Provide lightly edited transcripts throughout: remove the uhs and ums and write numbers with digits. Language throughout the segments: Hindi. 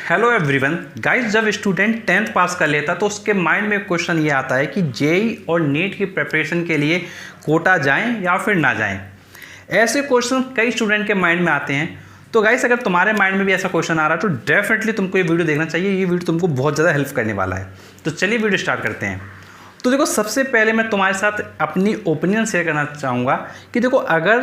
हेलो एवरीवन गाइस, जब स्टूडेंट 10th पास कर लेता तो उसके माइंड में क्वेश्चन ये आता है कि जेई और नीट की प्रिपरेशन के लिए कोटा जाएं या फिर ना जाएं। ऐसे क्वेश्चन कई स्टूडेंट के माइंड में आते हैं। तो गाइस, अगर तुम्हारे माइंड में भी ऐसा क्वेश्चन आ रहा है तो डेफिनेटली तुमको ये वीडियो देखना चाहिए। ये वीडियो तुमको बहुत ज़्यादा हेल्प करने वाला है। तो चलिए वीडियो स्टार्ट करते हैं। तो देखो, सबसे पहले मैं तुम्हारे साथ अपनी ओपिनियन शेयर करना चाहूँगा कि देखो, अगर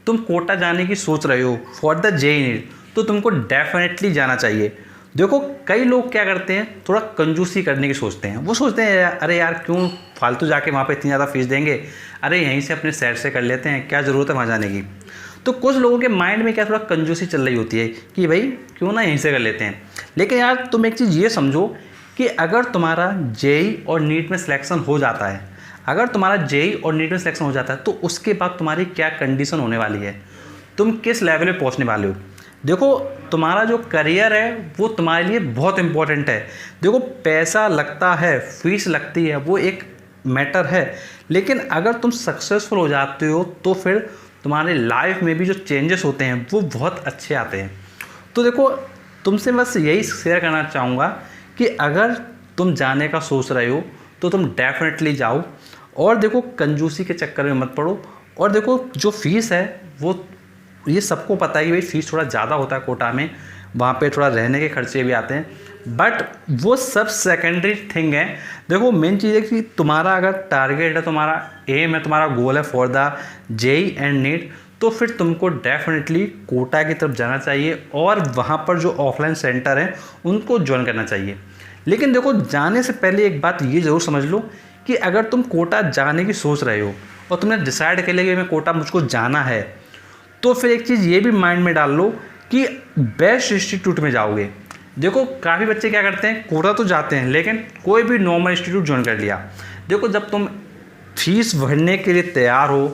तुम कोटा जाने की सोच रहे हो फॉर द जेई नीट तो तुमको डेफिनेटली जाना चाहिए। देखो, कई लोग क्या करते हैं, थोड़ा कंजूसी करने की सोचते हैं। वो सोचते हैं अरे यार, क्यों फालतू जाके वहाँ पे इतनी ज़्यादा फीस देंगे, अरे यहीं से अपने शहर से कर लेते हैं, क्या ज़रूरत है वहाँ जाने की। तो कुछ लोगों के माइंड में क्या थोड़ा कंजूसी चल रही होती है कि भाई क्यों ना यहीं से कर लेते हैं। लेकिन यार, तुम एक चीज़ ये समझो कि अगर तुम्हारा जेई और नीट में सिलेक्शन हो जाता है, अगर तुम्हारा जेई और नीट में सिलेक्शन हो जाता है तो उसके बाद तुम्हारी क्या कंडीशन होने वाली है, तुम किस लेवल पे पहुंचने वाले हो। देखो, तुम्हारा जो करियर है वो तुम्हारे लिए बहुत इंपॉर्टेंट है। देखो, पैसा लगता है, फीस लगती है, वो एक मैटर है, लेकिन अगर तुम सक्सेसफुल हो जाते हो तो फिर तुम्हारे लाइफ में भी जो चेंजेस होते हैं वो बहुत अच्छे आते हैं। तो देखो, तुमसे बस यही शेयर करना चाहूँगा कि अगर तुम जाने का सोच रहे हो तो तुम डेफिनेटली जाओ। और देखो, कंजूसी के चक्कर में मत पड़ो। और देखो, जो फीस है वो ये सबको पता है कि भाई फीस थोड़ा ज़्यादा होता है कोटा में, वहाँ पे थोड़ा रहने के खर्चे भी आते हैं, बट वो सब सेकेंडरी थिंग है। देखो, मेन चीज़ है कि तुम्हारा अगर टारगेट है, तुम्हारा एम है, तुम्हारा गोल है for the JEE and NEET, तो फिर तुमको डेफिनेटली कोटा की तरफ जाना चाहिए और वहाँ पर जो ऑफलाइन सेंटर हैं उनको ज्वाइन करना चाहिए। लेकिन देखो, जाने से पहले एक बात ये ज़रूर समझ लो कि अगर तुम कोटा जाने की सोच रहे हो और तुमने डिसाइड कर लिया कि मैं कोटा मुझको जाना है, तो फिर एक चीज़ ये भी माइंड में डाल लो कि बेस्ट इंस्टीट्यूट में जाओगे। देखो, काफ़ी बच्चे क्या करते हैं, कोटा तो जाते हैं लेकिन कोई भी नॉर्मल इंस्टीट्यूट ज्वाइन कर लिया। देखो, जब तुम फीस भरने के लिए तैयार हो,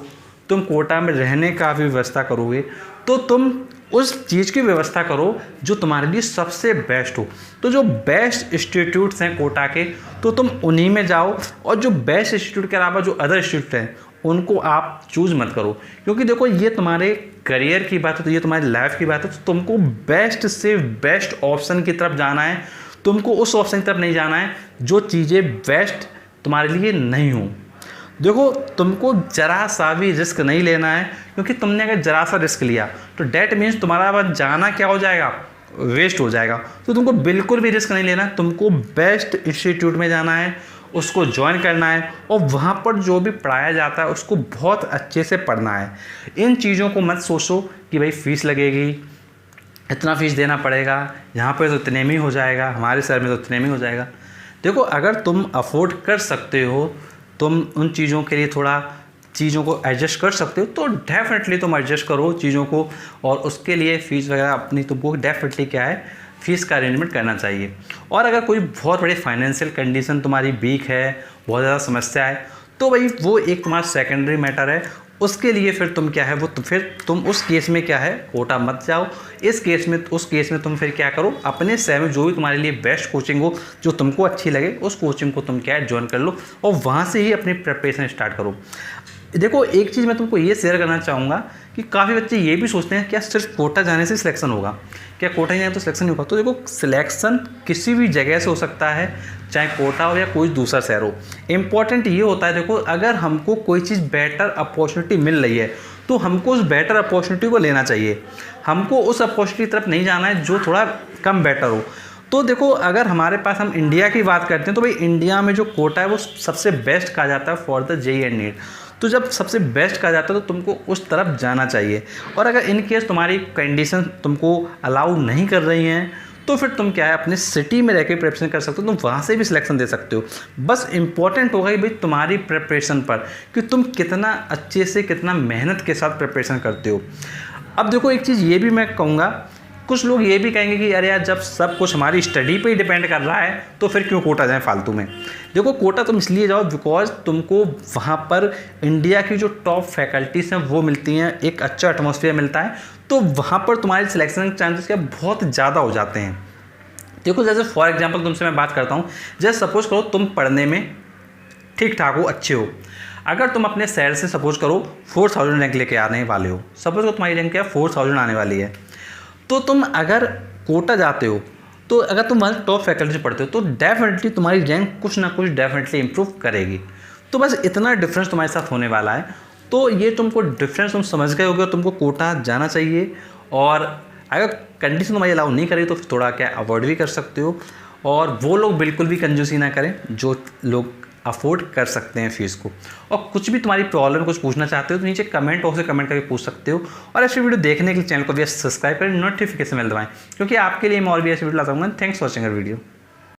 तुम कोटा में रहने का भी व्यवस्था करोगे, तो तुम उस चीज़ की व्यवस्था करो जो तुम्हारे लिए सबसे बेस्ट हो। तो जो बेस्ट इंस्टीट्यूट्स हैं कोटा के, तो तुम उन्हीं में जाओ। और जो बेस्ट इंस्टीट्यूट के अलावा जो अदर इंस्टीट्यूट हैं उनको आप चूज़ मत करो, क्योंकि देखो, ये तुम्हारे करियर की बात है, तो ये तुम्हारी लाइफ की बात है। तो तुमको बेस्ट से बेस्ट ऑप्शन की तरफ जाना है। तुमको उस ऑप्शन की तरफ नहीं जाना है जो चीज़ें बेस्ट तुम्हारे लिए नहीं हो। देखो, तुमको जरा सा भी रिस्क नहीं लेना है, क्योंकि तुमने अगर जरा सा रिस्क लिया तो डेट मीन्स तुम्हारा बस जाना क्या हो जाएगा, वेस्ट हो जाएगा। तो तुमको बिल्कुल भी रिस्क नहीं लेना है। तुमको बेस्ट इंस्टीट्यूट में जाना है, उसको ज्वाइन करना है और वहाँ पर जो भी पढ़ाया जाता है उसको बहुत अच्छे से पढ़ना है। इन चीज़ों को मत सोचो कि भाई फीस लगेगी, इतना फीस देना पड़ेगा, यहाँ पे तो इतने में ही हो जाएगा, हमारे शहर में तो इतने में ही हो जाएगा। देखो, अगर तुम अफोर्ड कर सकते हो, तुम उन चीज़ों के लिए थोड़ा चीज़ों को एडजस्ट कर सकते हो, तो डेफिनेटली तुम एडजस्ट करो चीज़ों को। और उसके लिए फ़ीस वगैरह अपनी तुमको डेफिनेटली क्या है, फ़ीस का अरेंजमेंट करना चाहिए। और अगर कोई बहुत बड़ी फाइनेंशियल कंडीशन तुम्हारी वीक है, बहुत ज़्यादा समस्या है, तो भाई वो एक तुम्हारा सेकेंडरी मैटर है। उसके लिए फिर तुम क्या है, वो तो फिर तुम उस केस में क्या है, कोटा मत जाओ। उस केस में तुम फिर क्या करो, अपने शहर में जो भी तुम्हारे लिए बेस्ट कोचिंग हो, जो तुमको अच्छी लगे, उस कोचिंग को तुम क्या है, ज्वाइन कर लो और वहाँ से ही अपनी प्रिपरेशन स्टार्ट करो। देखो, एक चीज़ मैं तुमको ये शेयर करना चाहूँगा कि काफ़ी बच्चे ये भी सोचते हैं क्या सिर्फ कोटा जाने से सिलेक्शन होगा, क्या कोटा जाने तो सिलेक्शन नहीं होगा। तो देखो, सिलेक्शन किसी भी जगह से हो सकता है, चाहे कोटा हो या कोई दूसरा शहर हो। इम्पॉर्टेंट ये होता है, देखो, अगर हमको कोई चीज़ बेटर अपॉर्चुनिटी मिल रही है तो हमको उस बेटर अपॉर्चुनिटी को लेना चाहिए। हमको उस अपॉर्चुनिटी की तरफ नहीं जाना है जो थोड़ा कम बेटर हो। तो देखो, अगर हमारे पास हम इंडिया की बात करते हैं तो भाई इंडिया में जो कोटा है वो सबसे बेस्ट कहा जाता है for the JEE and NEET. तो जब सबसे बेस्ट कहा जाता है तो तुमको उस तरफ जाना चाहिए। और अगर इन केस तुम्हारी कंडीशन तुमको अलाउ नहीं कर रही हैं तो फिर तुम क्या है, अपने सिटी में रह के प्रिपरेशन कर सकते हो, तुम वहाँ से भी सिलेक्शन दे सकते हो। बस इंपॉर्टेंट होगा कि भाई तुम्हारी प्रिपरेशन पर कि तुम कितना अच्छे से, कितना मेहनत के साथ प्रिपरेशन करते हो। अब देखो, एक चीज़ ये भी मैं कहूँगा, कुछ लोग ये भी कहेंगे कि अरे यार, जब सब कुछ हमारी स्टडी पे ही डिपेंड कर रहा है तो फिर क्यों कोटा जाए फालतू में। देखो, कोटा तुम इसलिए जाओ बिकॉज तुमको वहाँ पर इंडिया की जो टॉप फैकल्टीज़ हैं वो मिलती हैं, एक अच्छा एटमॉस्फेयर मिलता है, तो वहाँ पर तुम्हारे सिलेक्शन के चांसेस क्या बहुत ज़्यादा हो जाते हैं। देखो, जैसे फॉर एग्जाम्पल तुमसे मैं बात करता हूँ, जैसे सपोज करो तुम पढ़ने में ठीक ठाक हो, अच्छे हो। अगर तुम अपने शहर से सपोज करो 4000 रैंक लेके आने वाले हो, सपोज करो तुम्हारी रैंक क्या 4000 आने वाली है, तो तुम अगर कोटा जाते हो तो अगर तुम वहाँ टॉप फैकल्टी से पढ़ते हो तो डेफिनेटली तुम्हारी रैंक कुछ ना कुछ डेफिनेटली इंप्रूव करेगी। तो बस इतना डिफरेंस तुम्हारे साथ होने वाला है। तो ये तुमको डिफरेंस तुम समझ गए होगे, तुमको कोटा जाना चाहिए। और अगर कंडीशन तुम्हारी अलाउ नहीं करे तो फिर थोड़ा क्या अवॉइड भी कर सकते हो। और वो लोग बिल्कुल भी कंजूसी ना करें जो लोग अफोर्ड कर सकते हैं फ़ीस को। और कुछ भी तुम्हारी प्रॉब्लम कुछ पूछना चाहते हो तो नीचे कमेंट बॉक्स से कमेंट करके पूछ सकते हो। और ऐसी वीडियो देखने के लिए चैनल को भी सब्सक्राइब करें, नोटिफिकेशन बेल दबाएं, क्योंकि आपके लिए मैं और भी ऐसी वीडियो लाता हूँ। Thanks for watching video.